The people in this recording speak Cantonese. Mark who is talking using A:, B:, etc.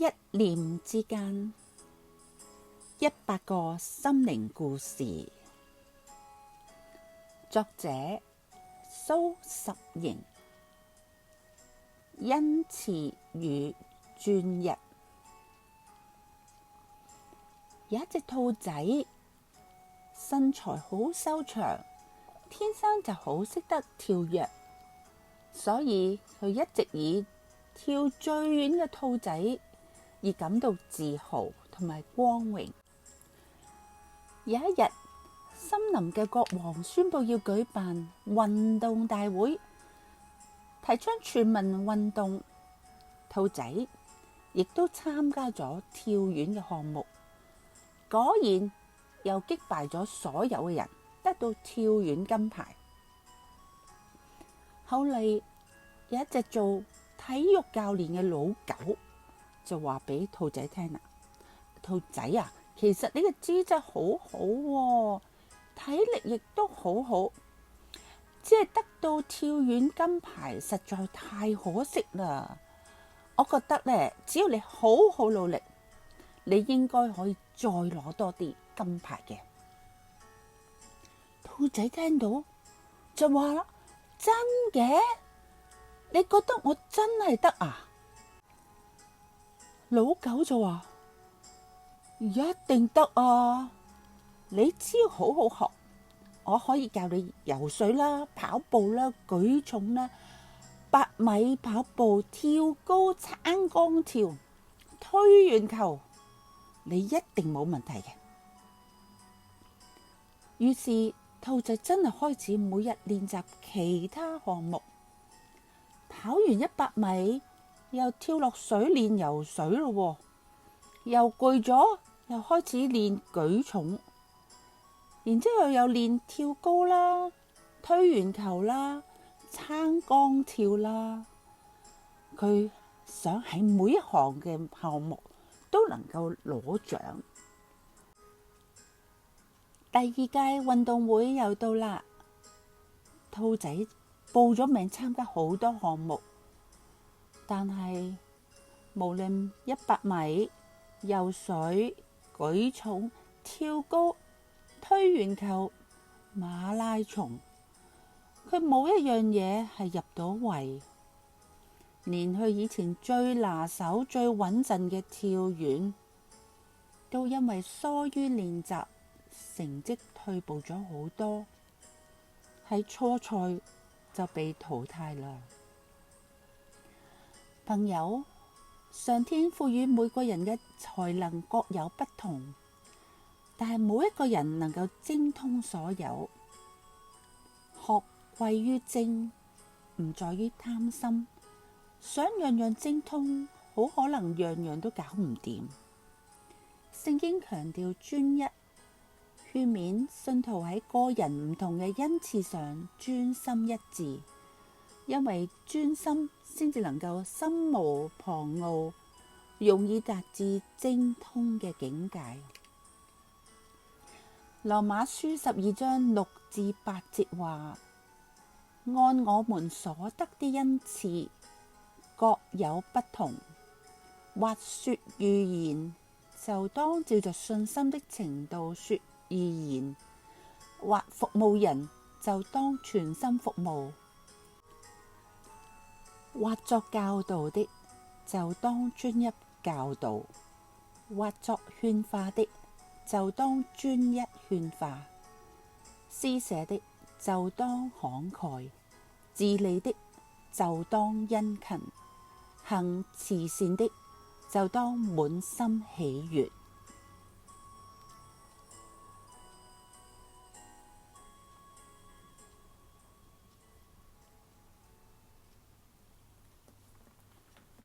A: 一念之間，100個心靈故事。作者蘇十瑩，恩賜與專一。有一隻兔仔，身材好修長，天生就好識得跳躍，所以佢一直以跳最遠嘅兔仔而感到自豪同埋光榮。有一日，森林嘅國王宣布要舉辦運動大會，提倡全民運動。兔仔亦都參加咗跳遠嘅項目，果然又擊敗咗所有嘅人，得到跳遠金牌。後嚟有一隻做體育教練嘅老狗就話俾兔仔聽啦：兔仔啊，其實你嘅資質好好喎，體力亦都好好，只係得到跳遠金牌實在太可惜啦。我覺得咧，只要你好好努力，你應該可以再攞多啲金牌嘅。兔仔聽到就話啦：真嘅？你覺得我真係得啊？老狗就話：一定得啊！你只要好好學，我可以教你游水啦、跑步啦、舉重啦、100米跑步、跳高、撐桿跳、推鉛球，你一定冇問題嘅。於是兔仔真係開始每日練習其他項目，跑完100米又跳落水練游水咯，又攰咗又開始練舉重，然之後又練跳高啦、推鉛球啦、撐桿跳啦。佢想喺每一項嘅項目都能夠攞獎。第2屆運動會又到啦，兔仔報咗名參加好多項目，但係無論100米、游水、舉重、跳高、推鉛球、馬拉松，佢冇一樣嘢係入到圍，連佢以前最拿手、最穩陣嘅跳遠，都因為疏於練習，成績退步咗好多，喺初賽就被淘汰啦。朋友，上天賦予每個人嘅才能各有不同，但係冇一個人能夠精通所有。學貴於精，唔在於貪心，想樣樣精通，好可能樣樣都搞唔掂。聖經強調專一，勸勉信徒喺個人唔同嘅恩賜上專心一致，因為專心先至能夠心無旁騖，容易達至精通嘅境界。羅馬書12章6至8節話：按我們所得的恩賜各有不同，或說預言，就當照着信心的程度說預言；或服務人，就當全心服務；或作教導的，就當專一教導；或作勸化的，就當專一勸化；施捨的，就當慷慨；治理的，就當殷勤；行慈善的，就當滿心喜悅。